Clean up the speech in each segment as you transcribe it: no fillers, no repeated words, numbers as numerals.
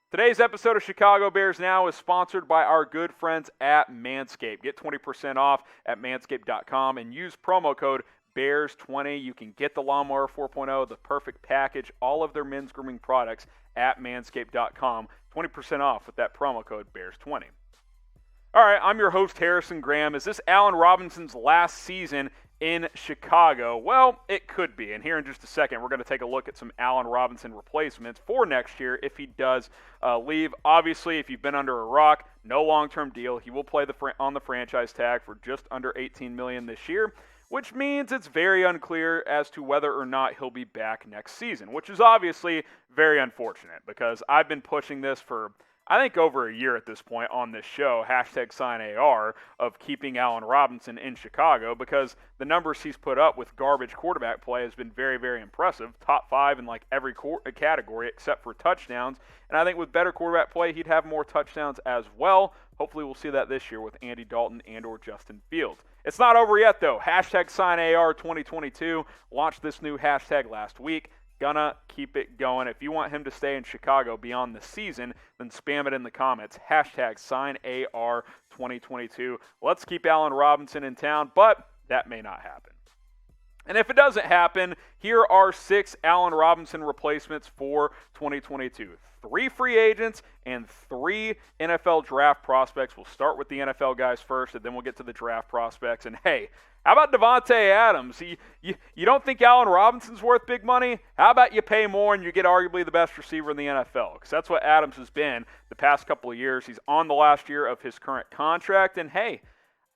Today's episode of Chicago Bears Now is sponsored by our good friends at Manscaped. Get 20% off at manscaped.com and use promo code BEARS20. You can get the Lawnmower 4.0, the perfect package, all of their men's grooming products at manscaped.com. 20% off with that promo code BEARS20. All right, I'm your host, Harrison Graham. Is this Allen Robinson's last season in Chicago? Well, it could be. And here in just a second, we're going to take a look at some Allen Robinson replacements for next year if he does leave. Obviously, if you've been under a rock, no long-term deal. He will play on the franchise tag for just under $18 million this year, which means it's very unclear as to whether or not he'll be back next season, which is obviously very unfortunate because I've been pushing this for I think over a year at this point on this show, #SignAR, of keeping Allen Robinson in Chicago because the numbers he's put up with garbage quarterback play has been very, very impressive. Top 5 in like every category except for touchdowns. And I think with better quarterback play, he'd have more touchdowns as well. Hopefully we'll see that this year with Andy Dalton and or Justin Fields. It's not over yet though. #SignAR 2022 launched this new hashtag last week. Gonna keep it going. If you want him to stay in Chicago beyond the season, then spam it in the comments. #SignAR 2022. Let's keep Allen Robinson in town, but that may not happen. And if it doesn't happen, here are 6 Allen Robinson replacements for 2022. 3 free agents and 3 NFL draft prospects. We'll start with the NFL guys first, and then we'll get to the draft prospects. And hey, how about Davante Adams? You don't think Allen Robinson's worth big money? How about you pay more and you get arguably the best receiver in the NFL? Because that's what Adams has been the past couple of years. He's on the last year of his current contract. And hey,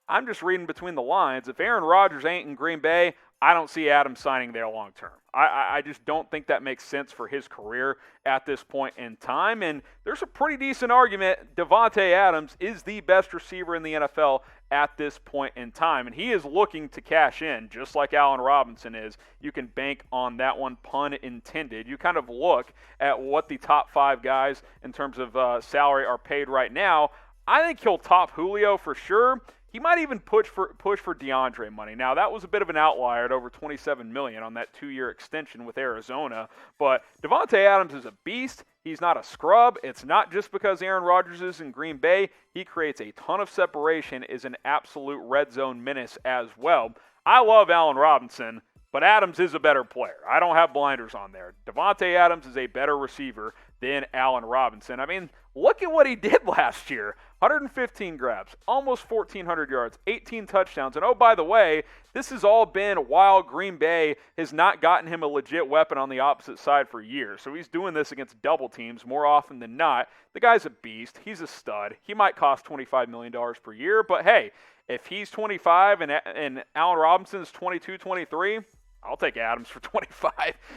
I'm just reading between the lines. If Aaron Rodgers ain't in Green Bay, I don't see Adams signing there long term. I just don't think that makes sense for his career at this point in time. And there's a pretty decent argument Davante Adams is the best receiver in the NFL at this point in time. And he is looking to cash in, just like Allen Robinson is. You can bank on that one, pun intended. You kind of look at what the top 5 guys in terms of salary are paid right now. I think he'll top Julio for sure. He might even push for DeAndre money. Now, that was a bit of an outlier at over $27 million on that 2-year extension with Arizona. But Davante Adams is a beast. He's not a scrub. It's not just because Aaron Rodgers is in Green Bay. He creates a ton of separation, is an absolute red zone menace as well. I love Allen Robinson, but Adams is a better player. I don't have blinders on there. Davante Adams is a better receiver than Allen Robinson. I mean, look at what he did last year. 115 grabs, almost 1,400 yards, 18 touchdowns. And oh, by the way, this has all been while Green Bay has not gotten him a legit weapon on the opposite side for years. So he's doing this against double teams more often than not. The guy's a beast. He's a stud. He might cost $25 million per year. But hey, if he's 25 and Allen Robinson's 22, 23, I'll take Adams for 25.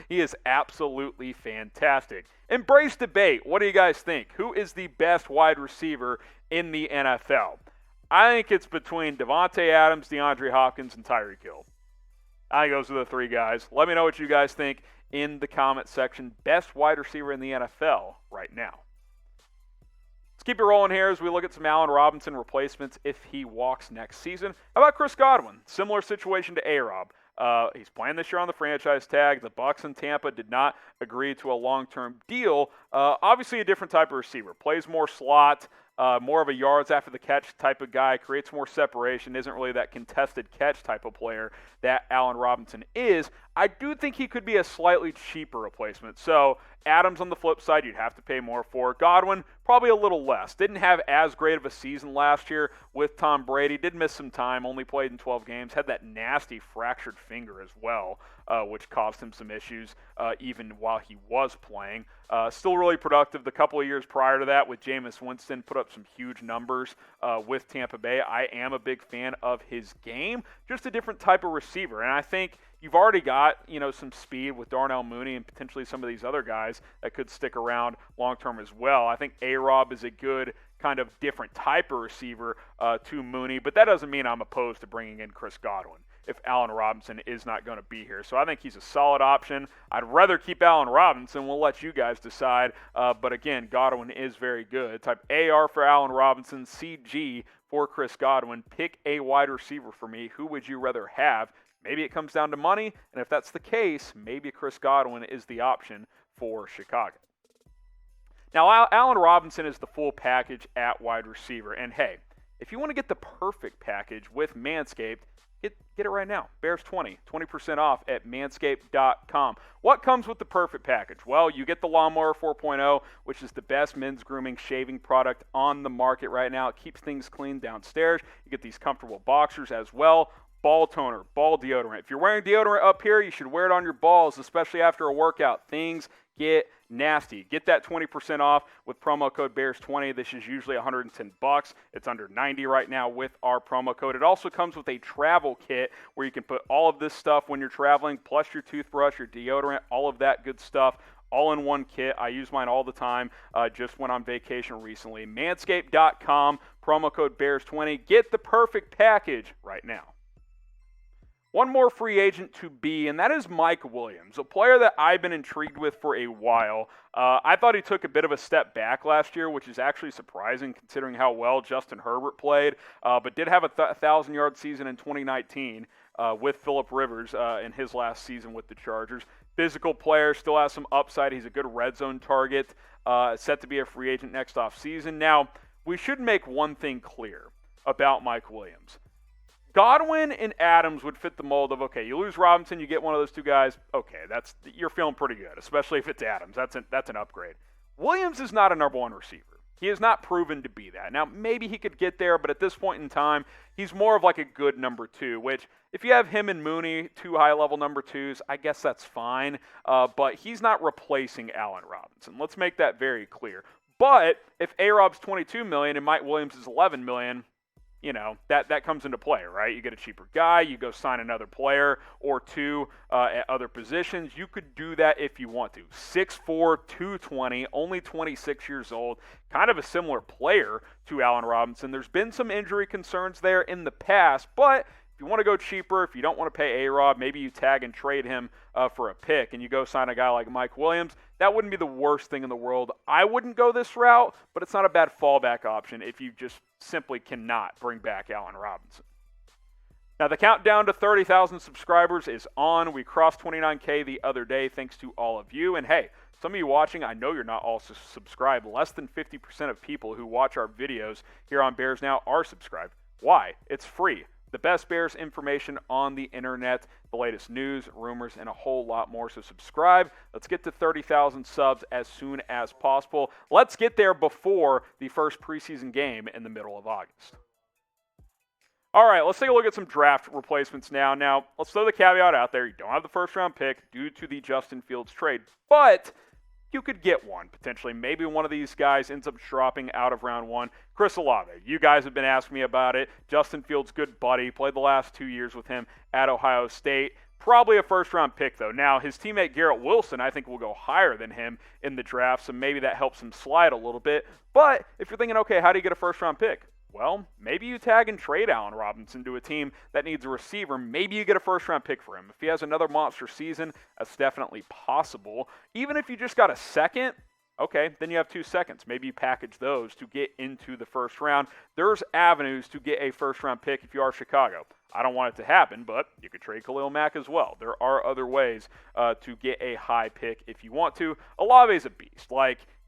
He is absolutely fantastic. Embrace debate. What do you guys think? Who is the best wide receiver in the NFL? I think it's between Davante Adams, DeAndre Hopkins, and Tyreek Hill. I think those are the 3 guys. Let me know what you guys think in the comment section. Best wide receiver in the NFL right now. Let's keep it rolling here as we look at some Allen Robinson replacements if he walks next season. How about Chris Godwin? Similar situation to A-Rob. He's playing this year on the franchise tag. The Bucs and Tampa did not agree to a long-term deal. Obviously a different type of receiver. Plays more slot, more of a yards after the catch type of guy, creates more separation, isn't really that contested catch type of player that Allen Robinson is. I do think he could be a slightly cheaper replacement. So Adams on the flip side, you'd have to pay more for. Godwin, probably a little less. Didn't have as great of a season last year with Tom Brady. Did miss some time, only played in 12 games. Had that nasty fractured finger as well, which caused him some issues even while he was playing. Still really productive. The couple of years prior to that with Jameis Winston, put up some huge numbers with Tampa Bay. I am a big fan of his game. Just a different type of receiver. And I think you've already got, some speed with Darnell Mooney and potentially some of these other guys that could stick around long-term as well. I think A-Rob is a good kind of different type of receiver to Mooney, but that doesn't mean I'm opposed to bringing in Chris Godwin if Allen Robinson is not going to be here. So I think he's a solid option. I'd rather keep Allen Robinson. We'll let you guys decide. But again, Godwin is very good. Type AR for Allen Robinson, CG for Chris Godwin. Pick a wide receiver for me. Who would you rather have? Maybe it comes down to money, and if that's the case, maybe Chris Godwin is the option for Chicago. Now, Allen Robinson is the full package at wide receiver. And hey, if you want to get the perfect package with Manscaped, get it right now. Bears 20% off at manscaped.com. What comes with the perfect package? Well, you get the Lawnmower 4.0, which is the best men's grooming shaving product on the market right now. It keeps things clean downstairs. You get these comfortable boxers as well. Ball toner, ball deodorant. If you're wearing deodorant up here, you should wear it on your balls, especially after a workout. Things get nasty. Get that 20% off with promo code BEARS20. This is usually $110. It's under $90 right now with our promo code. It also comes with a travel kit where you can put all of this stuff when you're traveling, plus your toothbrush, your deodorant, all of that good stuff, all in one kit. I use mine all the time, just went on vacation recently. Manscaped.com, promo code BEARS20. Get the perfect package right now. One more free agent to be, and that is Mike Williams, a player that I've been intrigued with for a while. I thought he took a bit of a step back last year, which is actually surprising considering how well Justin Herbert played, but did have a 1,000-yard season in 2019 with Phillip Rivers in his last season with the Chargers. Physical player, still has some upside. He's a good red zone target, set to be a free agent next offseason. Now, we should make one thing clear about Mike Williams. Godwin and Adams would fit the mold of, okay, you lose Robinson, you get one of those two guys, okay, you're feeling pretty good, especially if it's Adams. That's an upgrade. Williams is not a number one receiver. He has not proven to be that. Now, maybe he could get there, but at this point in time, he's more of like a good number two, which if you have him and Mooney, two high-level number twos, I guess that's fine, but he's not replacing Allen Robinson. Let's make that very clear. But if A-Rob's $22 million and Mike Williams is $11 million, you know, that comes into play, right? You get a cheaper guy, you go sign another player or two at other positions. You could do that if you want to. 6'4", 220, only 26 years old, kind of a similar player to Allen Robinson. There's been some injury concerns there in the past, but if you want to go cheaper, if you don't want to pay A-Rob, maybe you tag and trade him for a pick and you go sign a guy like Mike Williams. That wouldn't be the worst thing in the world. I wouldn't go this route, but it's not a bad fallback option if you just simply cannot bring back Allen Robinson. Now, the countdown to 30,000 subscribers is on. We crossed 29K the other day thanks to all of you. And hey, some of you watching, I know you're not all subscribed. Less than 50% of people who watch our videos here on Bears Now are subscribed. Why? It's free. The best Bears information on the internet, the latest news, rumors, and a whole lot more. So subscribe. Let's get to 30,000 subs as soon as possible. Let's get there before the first preseason game in the middle of August. All right, let's take a look at some draft replacements now. Now, let's throw the caveat out there. You don't have the first-round pick due to the Justin Fields trade, but you could get one, potentially. Maybe one of these guys ends up dropping out of round one. Chris Olave, you guys have been asking me about it. Justin Fields' good buddy, played the last 2 years with him at Ohio State. Probably a first-round pick, though. Now, his teammate Garrett Wilson, I think, will go higher than him in the draft, so maybe that helps him slide a little bit. But if you're thinking, okay, how do you get a first-round pick? Well, maybe you tag and trade Allen Robinson to a team that needs a receiver. Maybe you get a first-round pick for him. If he has another monster season, that's definitely possible. Even if you just got a second, okay, then you have 2 seconds. Maybe you package those to get into the first round. There's avenues to get a first-round pick if you are Chicago. I don't want it to happen, but you could trade Khalil Mack as well. There are other ways to get a high pick if you want to. Olave's a beast.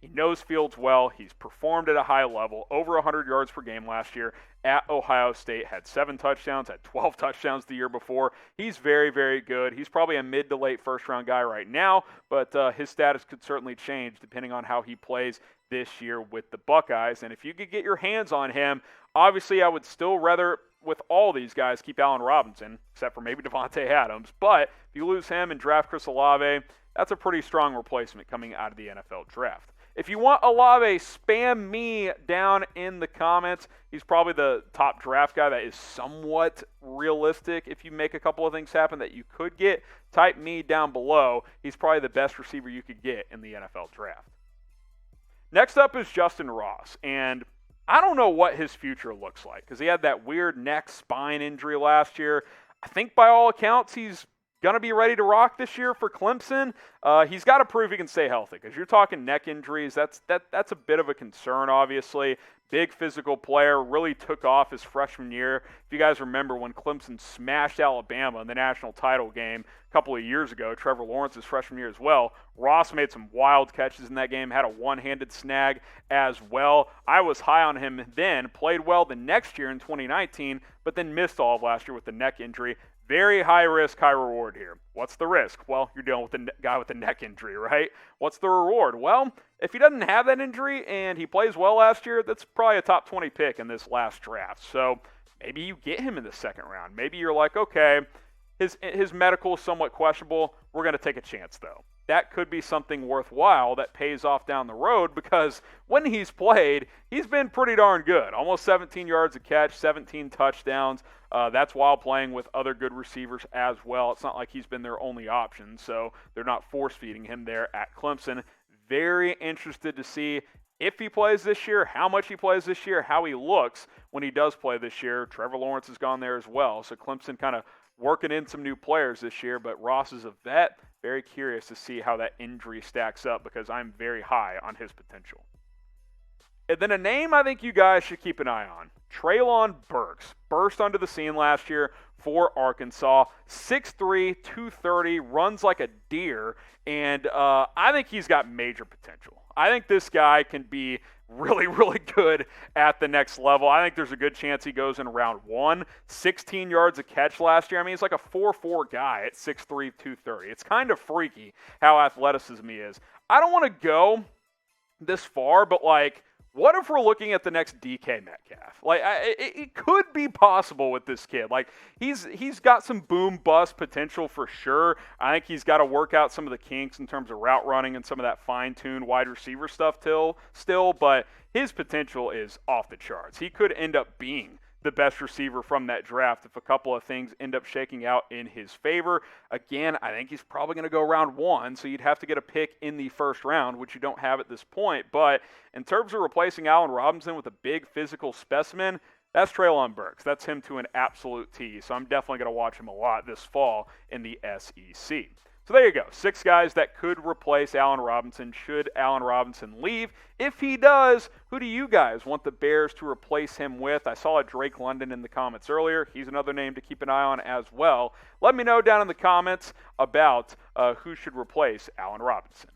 He knows Fields well. He's performed at a high level, over 100 yards per game last year at Ohio State, had 7 touchdowns, had 12 touchdowns the year before. He's very, very good. He's probably a mid to late first-round guy right now, but his status could certainly change depending on how he plays this year with the Buckeyes. And if you could get your hands on him, obviously I would still rather, with all these guys, keep Allen Robinson, except for maybe Davante Adams. But if you lose him and draft Chris Olave, that's a pretty strong replacement coming out of the NFL draft. If you want Olave, spam me down in the comments. He's probably the top draft guy that is somewhat realistic. If you make a couple of things happen that you could get, type me down below. He's probably the best receiver you could get in the NFL draft. Next up is Justyn Ross, and I don't know what his future looks like because he had that weird neck spine injury last year. I think by all accounts he's going to be ready to rock this year for Clemson. He's got to prove he can stay healthy because you're talking neck injuries. That's a bit of a concern, obviously. Big physical player, really took off his freshman year. If you guys remember when Clemson smashed Alabama in the national title game a couple of years ago, Trevor Lawrence's freshman year as well, Ross made some wild catches in that game, had a one-handed snag as well. I was high on him then, played well the next year in 2019, but then missed all of last year with the neck injury. Very high risk, high reward here. What's the risk? Well, you're dealing with the guy with the neck injury, right? What's the reward? Well, if he doesn't have that injury and he plays well last year, that's probably a top 20 pick in this last draft. So maybe you get him in the second round. Maybe you're like, okay, his medical is somewhat questionable. We're going to take a chance, though. That could be something worthwhile that pays off down the road because when he's played, he's been pretty darn good. Almost 17 yards a catch, 17 touchdowns. That's while playing with other good receivers as well. It's not like he's been their only option, so they're not force-feeding him there at Clemson. Very interested to see if he plays this year, how much he plays this year, how he looks when he does play this year. Trevor Lawrence has gone there as well, so Clemson kind of working in some new players this year, but Ross is a vet. Very curious to see how that injury stacks up because I'm very high on his potential. And then a name I think you guys should keep an eye on, Treylon Burks. Burst onto the scene last year for Arkansas. 6'3", 230, runs like a deer, and I think he's got major potential. I think this guy can be really, really good at the next level. I think there's a good chance he goes in round 1. 16 yards a catch last year. I mean, he's like a 4'4" guy at 6'3", 230. It's kind of freaky how athleticism he is. I don't want to go this far, but like, what if we're looking at the next DK Metcalf? Like, it could be possible with this kid. Like, he's got some boom-bust potential for sure. I think he's got to work out some of the kinks in terms of route running and some of that fine-tuned wide receiver stuff still, but his potential is off the charts. He could end up being the best receiver from that draft if a couple of things end up shaking out in his favor. Again, I think he's probably going to go round 1, so you'd have to get a pick in the first round, which you don't have at this point. But in terms of replacing Allen Robinson with a big physical specimen, that's Treylon Burks. That's him to an absolute T, so I'm definitely going to watch him a lot this fall in the SEC. So there you go. 6 guys that could replace Allen Robinson should Allen Robinson leave. If he does, who do you guys want the Bears to replace him with? I saw a Drake London in the comments earlier. He's another name to keep an eye on as well. Let me know down in the comments about who should replace Allen Robinson.